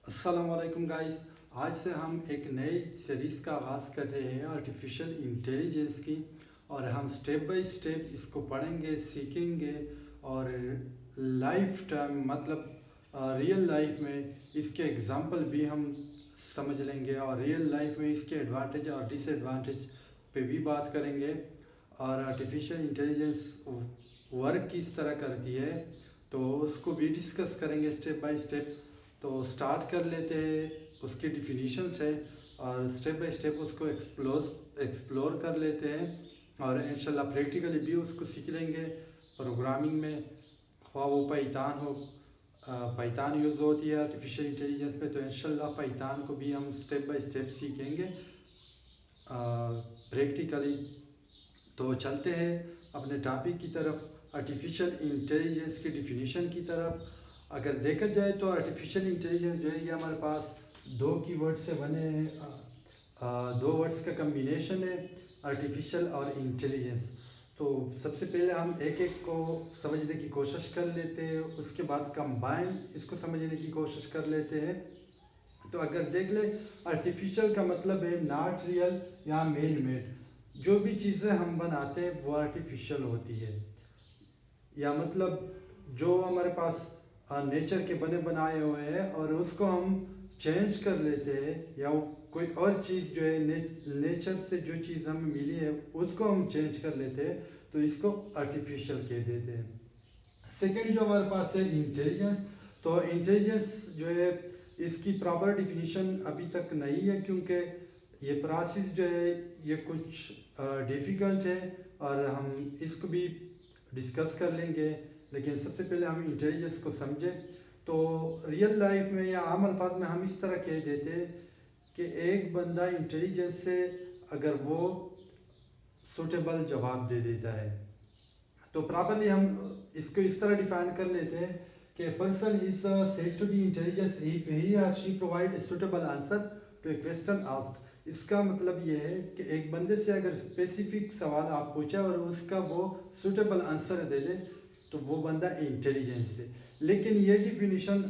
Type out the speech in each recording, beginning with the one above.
अस्सलाम वालेकुम गाइस। आज से हम एक नई सीरीज़ का आगाज़ कर रहे हैं आर्टिफिशियल इंटेलिजेंस की। और हम स्टेप बाय स्टेप इसको पढ़ेंगे, सीखेंगे और लाइफ टाइम मतलब रियल लाइफ में इसके एग्जांपल भी हम समझ लेंगे और रियल लाइफ में इसके एडवांटेज और डिसएडवांटेज पे भी बात करेंगे। और आर्टिफिशियल इंटेलिजेंस वर्क किस तरह करती है तो उसको भी डिस्कस करेंगे स्टेप बाय स्टेप। तो स्टार्ट कर लेते हैं उसकी डिफिनीशन से और स्टेप बाय स्टेप उसको एक्सप्लोर कर लेते हैं और इंशाल्लाह प्रैक्टिकली भी उसको सीख लेंगे। प्रोग्रामिंग में ख्वाह वो पाइथन हो, पाइथन यूज़ होती है आर्टिफिशियल इंटेलिजेंस पे, तो इंशाल्लाह पाइथन को भी हम स्टेप बाय स्टेप सीखेंगे प्रैक्टिकली। तो चलते हैं अपने टॉपिक की तरफ, आर्टिफिशियल इंटेलिजेंस की डिफिनीशन की तरफ। अगर देखा जाए तो आर्टिफिशियल इंटेलिजेंस जो है ये हमारे पास दो कीवर्ड से बने हैं, दो वर्ड्स का कम्बिनेशन है, आर्टिफिशियल और इंटेलिजेंस। तो सबसे पहले हम एक एक को समझने की कोशिश कर लेते हैं, उसके बाद कंबाइन इसको समझने की कोशिश कर लेते हैं। तो अगर देख ले, आर्टिफिशियल का मतलब है नॉट रियल या मैन मेड। जो भी चीज़ें हम बनाते हैं वो आर्टिफिशियल होती है, या मतलब जो हमारे पास नेचर के बने बनाए हुए हैं और उसको हम चेंज कर लेते हैं, या कोई और चीज़ जो है नेचर से जो चीज़ हमें मिली है उसको हम चेंज कर लेते हैं, तो इसको आर्टिफिशियल कह देते हैं। सेकेंड जो हमारे पास है इंटेलिजेंस। तो इंटेलिजेंस जो है इसकी प्रॉपर डिफिनीशन अभी तक नहीं है, क्योंकि ये प्रोसेस जो है ये कुछ डिफ़िकल्ट है और हम इसको भी डिस्कस कर लेंगे। लेकिन सबसे पहले हम इंटेलिजेंस को समझें। तो रियल लाइफ में या आम अल्फाज में हम इस तरह कह देते हैं कि एक बंदा इंटेलिजेंस से अगर वो सूटेबल जवाब दे देता है, तो प्रॉपरली हम इसको इस तरह डिफाइन कर लेते हैं कि person is said to be intelligence if he और she provide a suitable answer to a question asked. इसका मतलब ये है कि एक बंदे से अगर स्पेसिफिक सवाल आप पूछे और उसका वो सुटेबल आंसर दे दे तो वो बंदा इंटेलिजेंस है। लेकिन ये डिफिनीशन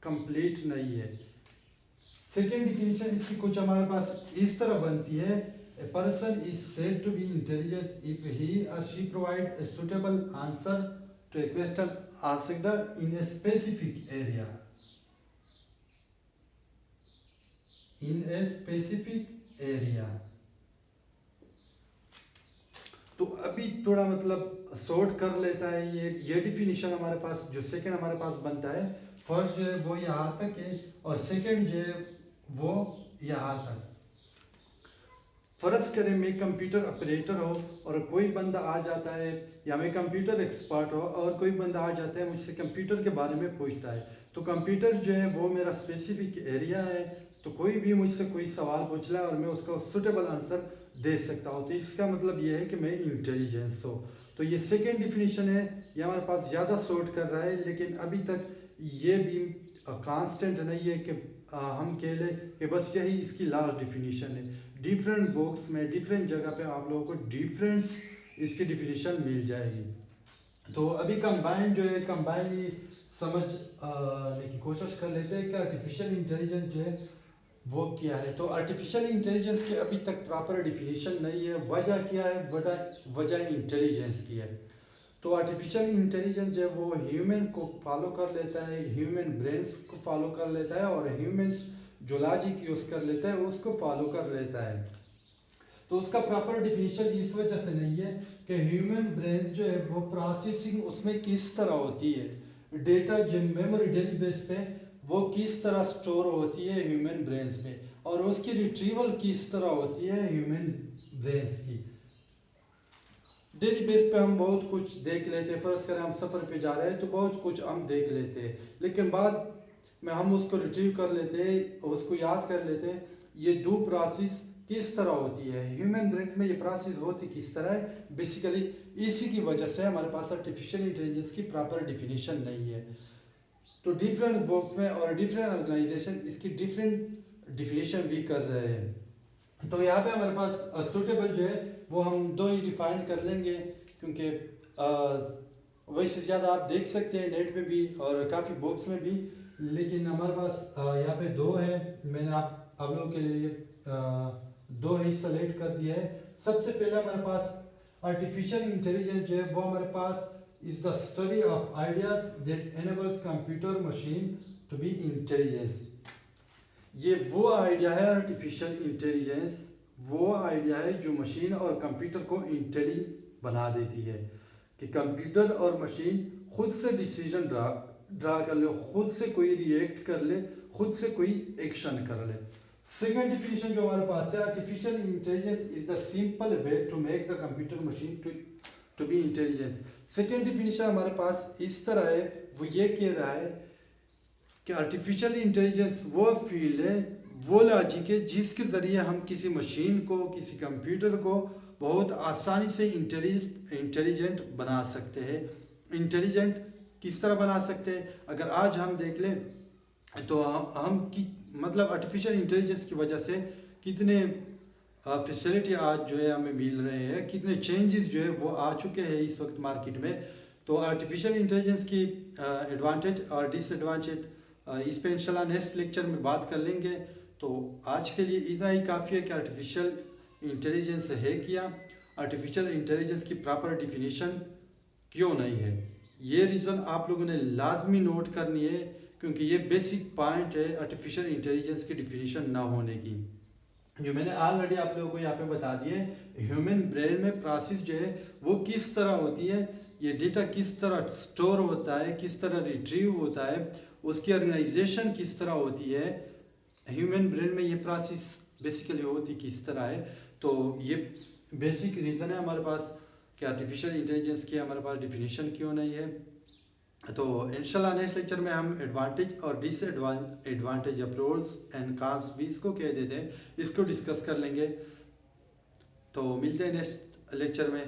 कंप्लीट नहीं है। सेकेंड डिफिनीशन इसकी कुछ हमारे पास इस तरह बनती है, a person is said to be intelligent if he or she provide a suitable answer to a question asked in a specific area, in a specific area। तो अभी थोड़ा मतलब शॉर्ट कर लेता है ये डिफिनीशन हमारे पास जो सेकंड हमारे पास बनता है। फर्स्ट जो है वो यहाँ तक है और सेकंड जो है वो यहाँ तक। फ़र्ज़ करें मैं कंप्यूटर ऑपरेटर हो और कोई बंदा आ जाता है, या मैं कंप्यूटर एक्सपर्ट हो और कोई बंदा आ जाता है मुझसे कंप्यूटर के बारे में पूछता है। तो कंप्यूटर जो है वो मेरा स्पेसिफिक एरिया है, तो कोई भी मुझसे कोई सवाल पूछ रहा है और मैं उसका सूटेबल आंसर दे सकता हूँ, तो इसका मतलब ये है कि मैं इंटेलिजेंस हो। तो ये सेकेंड डिफिनीशन है, ये हमारे पास ज़्यादा शॉर्ट कर रहा है, लेकिन अभी तक ये भी कांस्टेंट नहीं है कि हम कह लें कि बस यही इसकी लास्ट डिफिनीशन है। डिफरेंट बुक्स में डिफरेंट जगह पे आप लोगों को डिफरेंट इसकी डिफिनीशन मिल जाएगी। तो अभी कंबाइन जो है कंबाइन ही समझने की कोशिश कर लेते हैं कि आर्टिफिशियल इंटेलिजेंस जो है वो क्या है। तो आर्टिफिशियल इंटेलिजेंस की अभी तक प्रॉपर डिफिनीशन नहीं है। वजह क्या है? वजह इंटेलिजेंस की है। तो आर्टिफिशियल इंटेलिजेंस जो है वो ह्यूमन को फॉलो कर लेता है, ह्यूमन ब्रेन्स को फॉलो कर लेता है और ह्यूमन जो लॉजिक यूज़ कर लेता है उसको फॉलो कर लेता है। तो उसका प्रॉपर डिफिनीशन इस वजह से नहीं है कि ह्यूमन ब्रेन्स जो है वो प्रोसेसिंग उसमें किस तरह होती है, डेटा जो मेमोरी डेली बेस पे वो किस तरह स्टोर होती है ह्यूमन ब्रेन्स में, और उसकी रिट्रीवल किस तरह होती है ह्यूमन ब्रेन्स की। डेली बेस पे हम बहुत कुछ देख लेते हैं। फ़र्ज़ करें हम सफ़र पे जा रहे हैं तो बहुत कुछ हम देख लेते हैं, लेकिन बाद में हम उसको रिट्रीव कर लेते हैं, उसको याद कर लेते हैं। ये दो प्रोसेस किस तरह होती है ह्यूमन ब्रेन में, ये प्रोसेस होती किस तरह है बेसिकली, इसी की वजह से हमारे पास आर्टिफिशियल इंटेलिजेंस की प्रॉपर डिफिनीशन नहीं है। तो डिफरेंट बुक्स में और डिफरेंट ऑर्गेनाइजेशन इसकी डिफरेंट डिफिनीशन भी कर रहे हैं। तो यहाँ पे हमारे पास सूटेबल जो है वो हम दो ही डिफाइन कर लेंगे, क्योंकि वैसे ज़्यादा आप देख सकते हैं नेट पे भी और काफ़ी बुक्स में भी लेकिन हमारे पास यहाँ पे दो है। मैंने आप लोगों के लिए दो ही सेलेक्ट कर दिया है। सबसे पहले हमारे पास आर्टिफिशियल इंटेलिजेंस जो है वो हमारे पास is the study of ideas that enables computer machine to be intelligence. ये वो आइडिया है आर्टिफिशियल इंटेलिजेंस, वो आइडिया है जो मशीन और कंप्यूटर को इंटेलिजेंट बना देती है कि कंप्यूटर और मशीन खुद से डिसीजन ड्रा कर ले, खुद से कोई रिएक्ट कर ले, खुद से कोई एक्शन कर ले। सेकेंड डिफिनीशन जो हमारे पास है, artificial intelligence is the simple way to make the computer machine to be intelligence. Second definition हमारे पास इस तरह है, वो ये कह रहा है कि आर्टिफिशियल इंटेलिजेंस वो फील्ड है, वो लॉजिक है जिसके ज़रिए हम किसी मशीन को, किसी कंप्यूटर को बहुत आसानी से इंटेलिजेंट बना सकते हैं। इंटेलिजेंट किस तरह बना सकते हैं? अगर आज हम देख लें तो मतलब आर्टिफिशियल इंटेलिजेंस की वजह से कितने फैसिलिटी आज जो है हमें मिल रहे हैं, कितने चेंजेस जो है वो आ चुके हैं इस वक्त मार्केट में। तो आर्टिफिशियल इंटेलिजेंस की एडवांटेज और डिसएडवांटेज इस पे इंशाल्लाह नेक्स्ट लेक्चर में बात कर लेंगे। तो आज के लिए इतना ही काफ़ी है कि आर्टिफिशियल इंटेलिजेंस है क्या, आर्टिफिशियल इंटेलिजेंस की प्रॉपर डिफिनीशन क्यों नहीं है, ये रीज़न आप लोगों ने लाजमी नोट करनी है, क्योंकि ये बेसिक पॉइंट है आर्टिफिशियल इंटेलिजेंस की डिफिनीशन ना होने की, जो मैंने ऑलरेडी आप लोगों को यहाँ पे बता दिए। ह्यूमन ब्रेन में प्रोसेस जो है वो किस तरह होती है, ये डेटा किस तरह स्टोर होता है, किस तरह रिट्रीव होता है, उसकी ऑर्गेनाइजेशन किस तरह होती है, ह्यूमन ब्रेन में ये प्रोसेस बेसिकली होती किस तरह है। तो ये बेसिक रीज़न है हमारे पास कि आर्टिफिशियल इंटेलिजेंस की हमारे पास डिफिनीशन क्यों नहीं है। तो इंशाल्लाह नेक्स्ट लेक्चर में हम एडवांटेज और डिसएडवांटेज या प्रोस एंड कॉन्स भी इसको कह देते हैं, इसको डिस्कस कर लेंगे। तो मिलते हैं नेक्स्ट लेक्चर में।